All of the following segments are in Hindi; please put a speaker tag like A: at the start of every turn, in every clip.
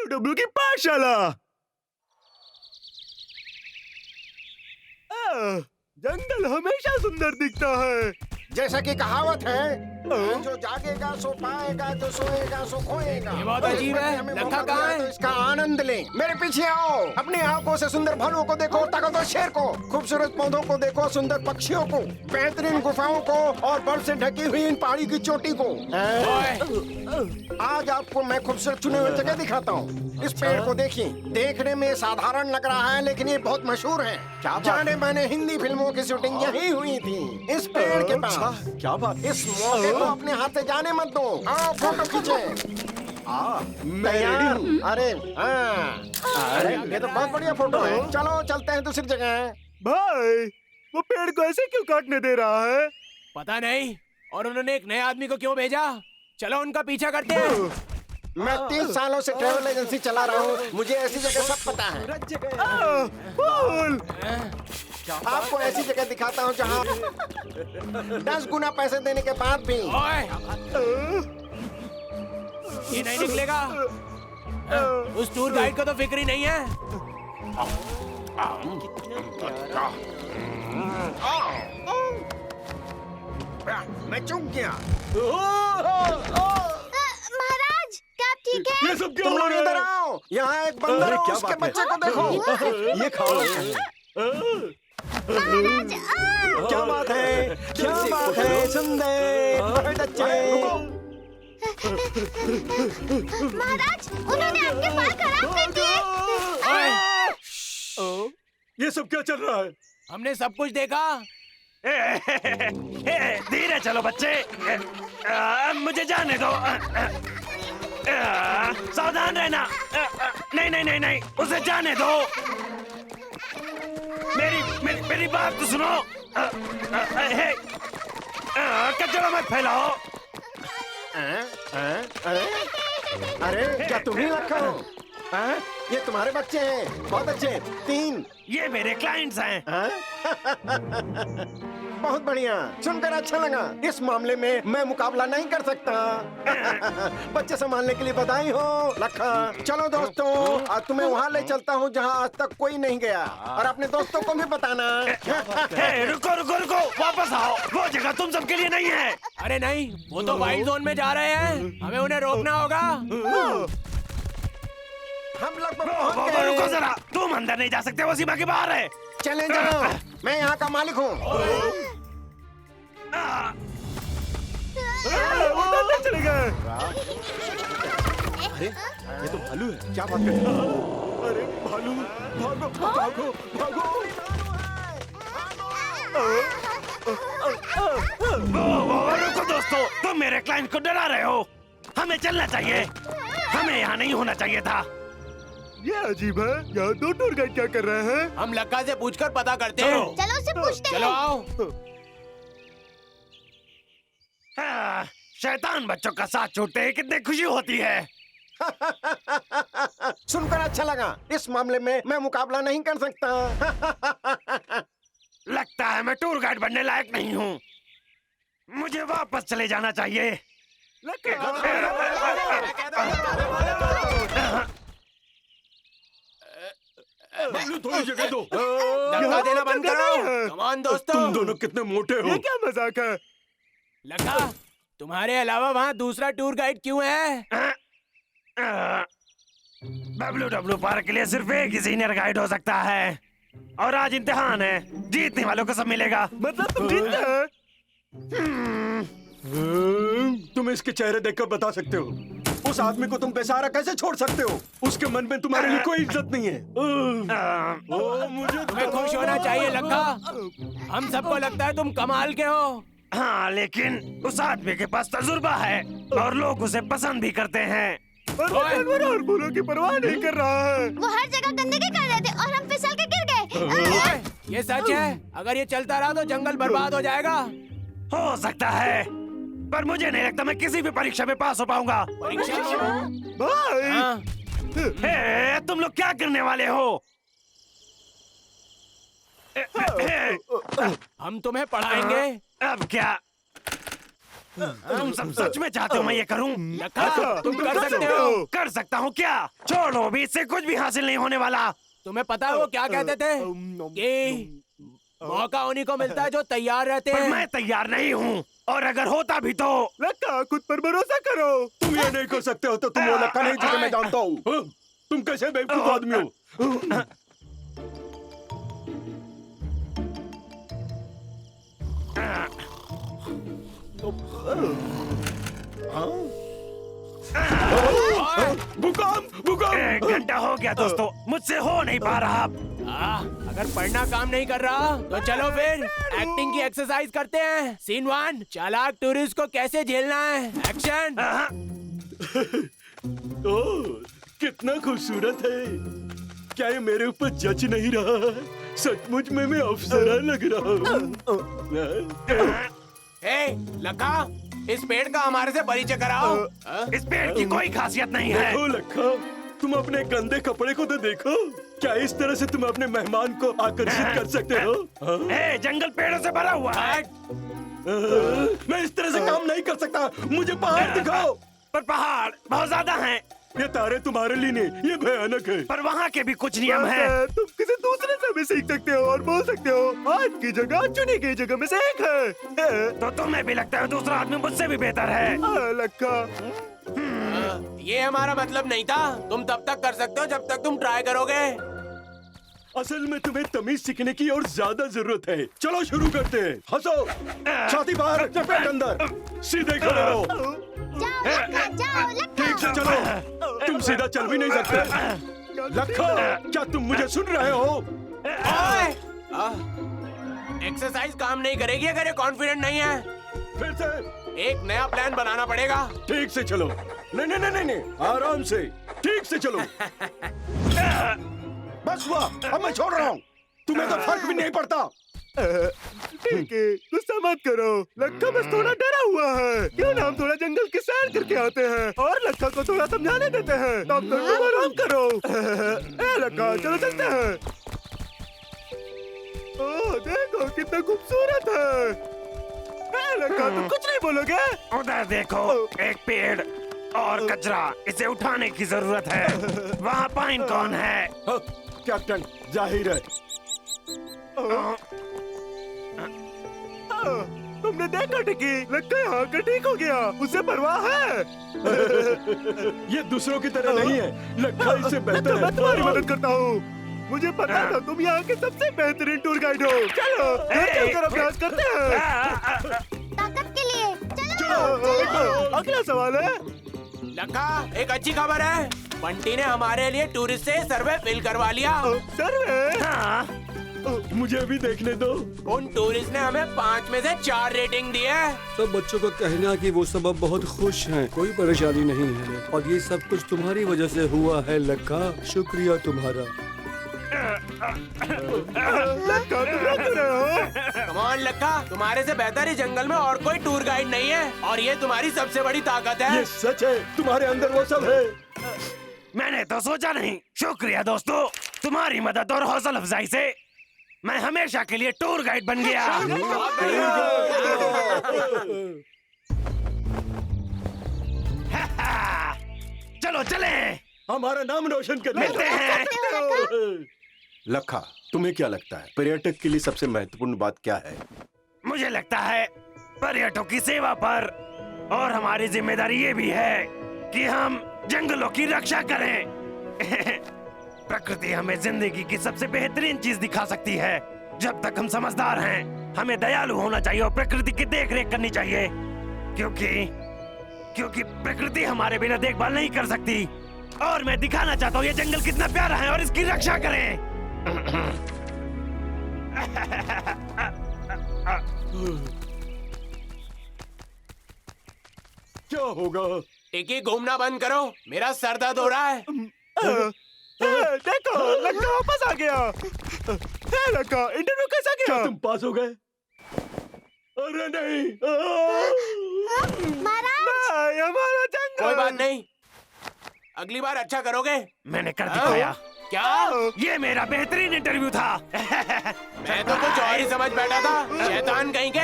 A: डब्ल्यू की पाठशाला। जंगल हमेशा सुंदर दिखता है।
B: जैसा कि कहावत है, जो जागेगा सो पाएगा, जो सोएगा सो खोएगा।
C: ये बहुत अजीब है।
B: हमें
C: लखा
B: मौका
C: कहाँ
B: दिया
C: है?
B: तो इसका आनंद लें। मेरे पीछे आओ। अपनी आंखों से सुंदर फलों को देखो, ताकतवर शेर को, खूबसूरत पौधों को देखो, सुंदर पक्षियों को, बेहतरीन गुफाओं को और बर्फ से ढकी हुई इन पहाड़ी की चोटी को। आज आपको मैं खूबसूरत चुने हुए जगह दिखाता हूँ। इस पेड़ को देखिए। देखने में साधारण लग रहा है, लेकिन ये बहुत मशहूर है। जाने माने हिंदी फिल्मों की शूटिंग यहीं हुई थी, इस पेड़ के पास।
A: क्या बात।
B: इस मौके को अपने हाथ से जाने मत दो। आओ फोटो खींचे।
A: मैं रेडी हूँ।
B: अरे अरे ये तो बहुत बढ़िया फोटो है। चलो चलते हैं दूसरी जगह।
A: भाई वो पेड़ को ऐसे क्यों काटने दे रहा है?
C: पता नहीं। और उन्होंने एक नए आदमी को क्यों भेजा? चलो उनका पीछा करते हैं।
B: मैं 30 सालों से ट्रैवल एजेंसी चला रहा हूँ, मुझे ऐसी जगह सब पता है।
A: फूल।
B: आपको ऐसी जगह दिखाता हूँ जहाँ 10 गुना पैसे देने के बाद भी।
C: ओए, ये नहीं निकलेगा। उस टूर गाइड को तो फिक्र ही नहीं है।
B: मैं चूक गया।
D: महाराज, क्या आप ठीक है?
A: ये सब क्या
B: तुम
A: हो
B: लोग
A: रहा
B: इधर
A: है?
B: आओ। यहाँ एक बंदर है,
A: क्या
B: उसके
A: बात है?
B: बच्चे को देखो।
A: ये खाओ।
D: महाराज,
A: क्या बात है? क्या बात है? सुंदर, बहुत अच्छे।
D: महाराज, उन्होंने आपके बाल खराब कर दिए।
C: ओए,
A: ये सब क्या चल रहा है?
C: हमने सब कुछ देखा।
E: धीरे चलो बच्चे। मुझे जाने दो। सावधान रहना। नहीं नहीं नहीं नहीं, उसे जाने दो। मेरी बात तो सुनो। कचरा मत फैलाओ।
B: अरे क्या तुम ही रखा हो? ये तुम्हारे बच्चे हैं, बहुत अच्छे। 3
E: ये मेरे क्लाइंट्स हैं।
B: बहुत बढ़िया, सुनकर अच्छा लगा। इस मामले में मैं मुकाबला नहीं कर सकता। बच्चे संभालने के लिए बधाई हो लखा। चलो दोस्तों, आज तुम्हें वहाँ ले चलता हूँ जहाँ आज तक कोई नहीं गया, और अपने दोस्तों को भी बताना।
E: रुको रुको रुको, वापस आओ। वो जगह तुम सबके लिए नहीं है।
C: अरे नहीं, वो तो वाइल्ड जोन में जा रहे हैं। हमें उन्हें रोकना होगा।
B: हम लगभग पहुँच गए।
E: रुको जरा, तुम अंदर नहीं जा सकते, वो सीमा के बाहर है।
B: चले जाओ, मैं यहाँ का मालिक हूँ।
A: वो तो अंदर चले गए।
B: अरे ये तो भालू है। क्या बात कर रहे हो?
A: अरे भालू, भागो भागो भागो।
E: रुको दोस्तों, तुम मेरे क्लाइंट को डरा रहे हो। हमें चलना चाहिए। हमें यहाँ नहीं होना चाहिए था।
A: ये अजीब है। यहाँ 2 टूर गाइड क्या कर रहे हैं?
C: हम लक्का से पूछकर पता करते हैं।
D: चलो उससे पूछते
C: चलो
D: हैं।
C: आओ।
E: शैतान बच्चों का साथ छूटते ही कितनी खुशी होती है।
B: सुनकर अच्छा लगा। इस मामले में मैं मुकाबला नहीं कर सकता।
E: लगता है मैं टूर गाइड बनने लायक नहीं हूँ। मुझे वापस चले जाना चाहिए।
A: थोड़ी जगह दो।
C: धक्का देना बंद करो। कमान दोस्तों।
A: तुम दोनों कितने मोटे हो। ये क्या मजाक है?
C: लगा, तुम्हारे अलावा वहाँ दूसरा टूर गाइड क्यों है?
E: WW पार्क के लिए सिर्फ एक ही सीनियर गाइड हो सकता है, और आज इम्तिहान है। जीतने वालों को सब मिलेगा।
A: मतलब तुम जीत गए? तुम इसके चेहरे देखकर बता सकते हो। उस आदमी को तुम बेसहारा कैसे छोड़ सकते हो? उसके मन में तुम्हारे लिए कोई इज्जत नहीं है। मुझे
C: तुम्हें खुश होना चाहिए लक्का। हम सबको लगता है तुम कमाल के हो।
E: हाँ, लेकिन उस आदमी के पास तजुर्बा है और लोग उसे पसंद भी करते हैं।
A: और फूलों की परवाह नहीं कर रहा है।
D: वो हर जगह गंदगी कर रहे थे और हम फिसल के गिर गए।
C: ये सच है। अगर ये चलता रहा तो जंगल बर्बाद हो जाएगा।
E: हो सकता है, पर मुझे नहीं लगता मैं किसी भी परीक्षा में पास हो पाऊंगा।
A: भाई,
C: हाँ।
E: तुम लोग क्या करने वाले हो?
C: हम तुम्हें पढ़ाएंगे।
E: अब क्या? तुम सब सच में चाहते हो मैं ये करूं?
C: लखा, तुम कर सकते हो।
E: कर सकता हूँ क्या? छोड़ो, अभी इससे कुछ भी हासिल नहीं होने वाला।
C: तुम्हें पता है वो क्या कहते थे कि मौका उन्हीं को मिलता है जो तैयार रहते
E: पर
C: हैं।
E: मैं तैयार नहीं हूँ, और अगर होता भी तो।
B: लक्का, खुद पर भरोसा करो।
A: तुम ये नहीं कर सकते हो तो तुम वो लड़का नहीं जिसे मैं जानता हूँ। हाँ? तुम कैसे बेवकूफ आदमी हो? भूकंप!
E: एक घंटा हो गया दोस्तों, मुझसे हो नहीं पा रहा।
C: अगर पढ़ना काम नहीं कर रहा तो चलो फिर एक्टिंग की एक्सरसाइज करते हैं। सीन 1, चालाक टूरिस्ट को कैसे झेलना है। एक्शन।
A: ओह, कितना खूबसूरत है। क्या ये मेरे ऊपर जज नहीं रहा है? सचमुच में मैं अप्सरा लग रहा हूँ।
C: हे लखा, इस पेड़ का हमारे से परिचय कराओ।
E: इस पेड़ की कोई खासियत नहीं है।
A: देखो लखा, तुम अपने गंदे कपड़े को तो देखो। क्या इस तरह से तुम अपने मेहमान को आकर्षित कर सकते हो? हाँ?
E: ए, जंगल पेड़ों से भरा हुआ है।
A: मैं इस तरह से काम नहीं कर सकता। मुझे पहाड़ दिखाओ।
E: पर पहाड़ बहुत ज्यादा हैं।
A: ये तारे तुम्हारे लिए नहीं, ये भयानक है।
E: पर वहाँ के भी कुछ नियम हैं।
B: तुम किसी दूसरे से भी सीख सकते हो और बोल सकते हो आज की जगह चुनी गई जगह में से एक है।
E: तो तुम्हें भी लगता है दूसरा आदमी मुझसे भी बेहतर है?
B: लक्का,
C: ये हमारा मतलब नहीं था। तुम तब तक कर सकते हो जब तक तुम ट्राई करोगे।
A: असल में तुम्हें तमीज सीखने की और ज्यादा जरूरत है। चलो शुरू करते हैं। हंसो, छाती बाहर, चपेट अंदर, सीधे खड़े रहो।
D: जाओ लक्का, जाओ लक्का।
A: ठीक से चलो। तुम सीधा चल भी नहीं सकते। लखा, क्या तुम मुझे सुन रहे हो?
C: एक्सरसाइज काम नहीं करेगी अगर ये कॉन्फिडेंट नहीं है।
A: फिर से
C: एक नया प्लान बनाना पड़ेगा।
A: ठीक से चलो। नहीं नहीं नहीं नहीं, आराम से, ठीक से चलो। बस हुआ, अब मैं छोड़ रहा हूँ। तुम्हें तो फर्क भी नहीं पड़ता।
B: ठीक है, गुस्सा मत करो। लक्का बस थोड़ा डरा हुआ है। क्यों ना हम थोड़ा जंगल की सैर करके आते हैं और लक्का को थोड़ा समझाने देते हैं। तब तक तुम आराम करो। ए लक्का, चलो चलते हैं। ओह, देखो कितना खूबसूरत है। ए लक्का, तुम कुछ नहीं बोलोगे?
E: उधर देखो, एक पेड़ और कचरा, इसे उठाने की जरूरत है। वहाँ पाइन कौन है?
A: हाँ, कैप्टन, जाहिर है।
B: तुमने देखा टिकी, लक्का यहाँ का ठीक हो गया। उसे परवाह है।
A: ये दूसरों की तरह नहीं है। लखा इससे बेहतर
B: मैं तुम्हारी
A: है।
B: मदद करता हूँ। मुझे पता था तुम यहाँ के सबसे बेहतरीन टूर गाइड हो। चलो घर चलकर अभ्यास करते हैं।
D: ताकत के लिए
B: चलो, अगला सवाल है।
C: लखा, एक अच्छी खबर है। बंटी ने हमारे लिए टूरिस्ट से सर्वे फिल करवा लिया।
B: सर्वे?
E: हाँ,
A: मुझे भी देखने दो।
C: उन टूरिस्ट ने हमें 5 में से 4 रेटिंग दी है।
F: सब बच्चों का कहना है कि वो सब अब बहुत खुश हैं, कोई परेशानी नहीं है और ये सब कुछ तुम्हारी वजह से हुआ है लक्का। शुक्रिया तुम्हारा।
B: लक्का, तुम रोक रहे हो?
C: कम ऑन लखा, तुम्हारे से बेहतर इस जंगल में और कोई टूर गाइड नहीं है और ये तुम्हारी सबसे बड़ी ताकत है।
A: ये सच है, तुम्हारे अंदर वो सब है।
E: मैंने तो सोचा नहीं। शुक्रिया दोस्तों, तुम्हारी मदद और हौसला अफजाई से मैं हमेशा के लिए टूर गाइड बन गया। चलो चलें।
A: हमारा नाम रोशन करना।
E: मिलते हैं।
B: लक्का, तुम्हें क्या लगता है पर्यटक के लिए सबसे महत्वपूर्ण बात क्या है?
E: मुझे लगता है पर्यटकों की सेवा पर और हमारी जिम्मेदारी ये भी है कि हम जंगलों की रक्षा करें। प्रकृति हमें जिंदगी की सबसे बेहतरीन चीज दिखा सकती है। जब तक हम समझदार हैं, हमें दयालु होना चाहिए और प्रकृति की देखरेख करनी चाहिए, क्योंकि प्रकृति हमारे बिना देखभाल नहीं कर सकती। और मैं दिखाना चाहता हूँ ये जंगल कितना प्यारा है और इसकी रक्षा करें।
A: क्या होगा?
C: टिकी, घूमना बंद करो, मेरा सर दर्द हो रहा है।
B: देखो, लक्का वापस आ गया। लक्का, इंटरव्यू कैसा
A: क्या
B: गया?
A: तुम पास हो गए? अरे नहीं।
D: महाराज,
B: हमारा जंगल।
C: कोई बात नहीं, अगली बार अच्छा करोगे।
E: मैंने कर दिखाया।
C: क्या?
E: ये मेरा बेहतरीन इंटरव्यू था।
C: मैं तो कुछ और ही समझ बैठा था। शैतान कहीं के।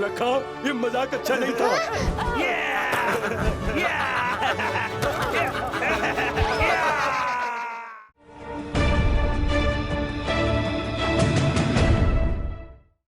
A: लखा, ये मजाक अच्छा नहीं था।
E: Yeah! Yeah!